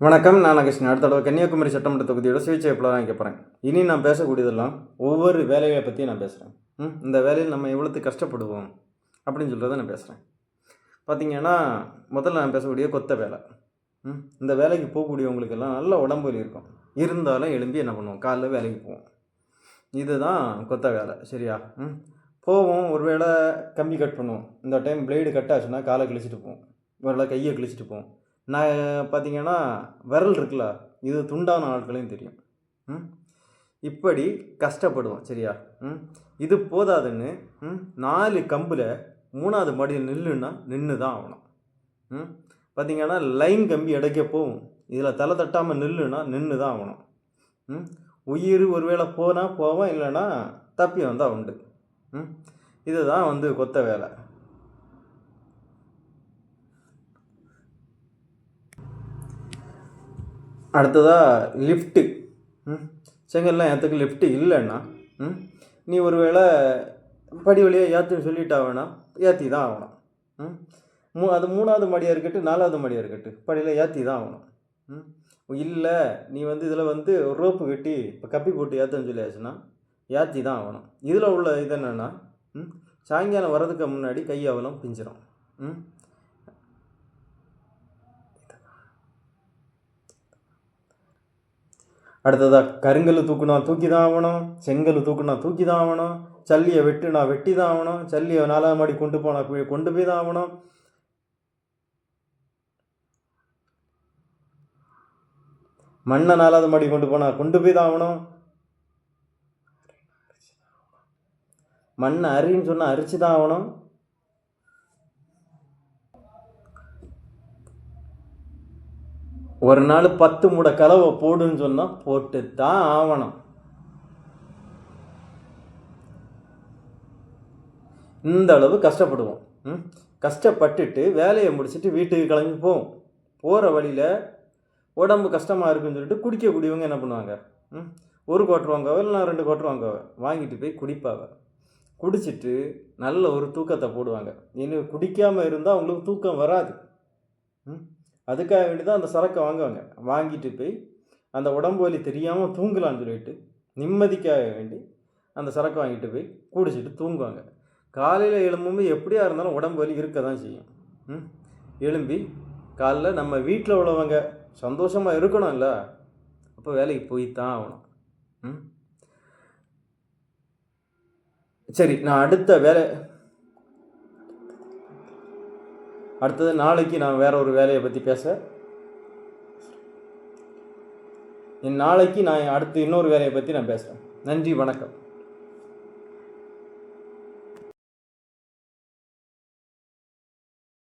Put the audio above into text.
வணக்கம். நான் கிருஷ்ணன். அடுத்த தடவை கன்னியாகுமரி சட்டமன்ற தொகுதியோட சுயேட்சை வேட்பாளராக நிற்க போகிறேன். இனி நான் பேசக்கூடியதெல்லாம் ஒவ்வொரு வேலையை பற்றி நான் பேசுகிறேன். இந்த வேலையில் நம்ம எவ்வளோத்து கஷ்டப்படுவோம் அப்படின்னு சொல்கிறத நான் பேசுகிறேன். பார்த்திங்கன்னா, முதல்ல நான் பேசக்கூடிய கொத்த வேலை. இந்த வேலைக்கு போகக்கூடியவங்களுக்கெல்லாம் நல்ல உடம்பு வலி இருக்கும். இருந்தாலும் எழும்பி என்ன பண்ணுவோம், காலைல வேலைக்கு போவோம். இதுதான் கொத்த வேலை, சரியா? போவோம், ஒரு வேளை கம்பி கட் பண்ணுவோம். இந்த டைம் பிளேடு கட் ஆச்சுன்னா காலை கிழிச்சிட்டு போவோம், ஒரு வேளை கையை கிழிச்சிட்டு போவோம். நான் பார்த்திங்கன்னா விரல் இருக்குல்ல, இது துண்டான ஆட்களையும் தெரியும். இப்படி கஷ்டப்படுவோம், சரியா? இது போதாதுன்னு 4 கம்பில் 3வது மாடியில் நின்று தான் ஆகணும். பார்த்திங்கன்னா லைன் கம்பி இடைக்க போகும், இதில் தலை தட்டாமல் நின்று தான் ஆகணும். உயிர் ஒருவேளை போனால் போவோம், இல்லைன்னா தப்பி வந்தால் உண்டு. இதுதான் கொத்த வேலை. அடுத்ததாக லிஃப்ட்டு. செங்கல்லாம் ஏற்றுக்கு லிஃப்ட்டு இல்லைன்னா நீ ஒரு வேளை படி வழியாக ஏற்றுன்னு சொல்லிட்டா வேணாம், ஏற்றி தான் ஆகணும். அது 3வது மாடியாக இருக்கட்டும், 4வது மாடியாக இருக்கட்டும், படியில் ஏற்றி தான் ஆகணும். இல்லை நீ இதில் ரோப்பு கட்டி இப்போ கப்பி போட்டு ஏற்றுன்னு சொல்லியாச்சுன்னா ஏற்றி தான் ஆகணும். இதில் உள்ள இது என்னென்னா, சாயங்காலம் வர்றதுக்கு முன்னாடி கையாவலம் பிஞ்சிடும். அடுத்ததாக கருங்கல் தூக்குனா தூக்கி தான் ஆகணும், செங்கல் தூக்குனா தூக்கி தான் ஆகணும், சல்லியை வெட்டுனா வெட்டி தான் ஆகணும், சல்லியை 4வது மாடி கொண்டு போனால் கொண்டு போய் தான் ஆகணும். மண்ணை 4வது மாடி கொண்டு போனால் கொண்டு போய் தான் ஆகணும். மண்ணை அரின்னு சொன்னால் அரிச்சு தான் ஆகணும். ஒரு நாள் 10 மூடை கலவை போடுன்னு சொன்னால் போட்டு தான் ஆகணும். இந்த அளவு கஷ்டப்படுவோம். கஷ்டப்பட்டுட்டு வேலையை முடிச்சுட்டு வீட்டுக்கு கிளம்பி போவோம். போகிற வழியில் உடம்பு கஷ்டமாக இருக்குன்னு சொல்லிட்டு குடிக்கக்கூடியவங்க என்ன பண்ணுவாங்க, 1 குவார்ட்டர் வாங்குவா, இல்லைனா 2 குவார்ட்டர் வாங்குவா, வாங்கிட்டு போய் குடிப்பாங்க. குடிச்சிட்டு நல்ல ஒரு தூக்கத்தை போடுவாங்க. இன்னும் குடிக்காமல் இருந்தால் அவங்களுக்கு தூக்கம் வராது. அதுக்காக வேண்டி தான் அந்த சரக்கை வாங்குவாங்க. வாங்கிட்டு போய் அந்த உடம்பு வலி தெரியாமல் தூங்கலான்னு சொல்லிட்டு நிம்மதிக்காக வேண்டி அந்த சரக்கை வாங்கிட்டு போய் குடிச்சிட்டு தூங்குவாங்க. காலையில் எழும்பும்போது எப்படியா இருந்தாலும் உடம்பு வலி இருக்க தான் செய்யும். எழும்பி காலைல நம்ம வீட்டில் உள்ளவங்க சந்தோஷமாக இருக்கணும் இல்லை, அப்போ வேலைக்கு போய் தான் ஆகணும். சரி, நான் அடுத்தது நாளைக்கு நான் வேற ஒரு வேலையை பற்றி நாளைக்கு நான் அடுத்து இன்னொரு வேலையை பற்றி நான் பேசுகிறேன். நன்றி, வணக்கம்.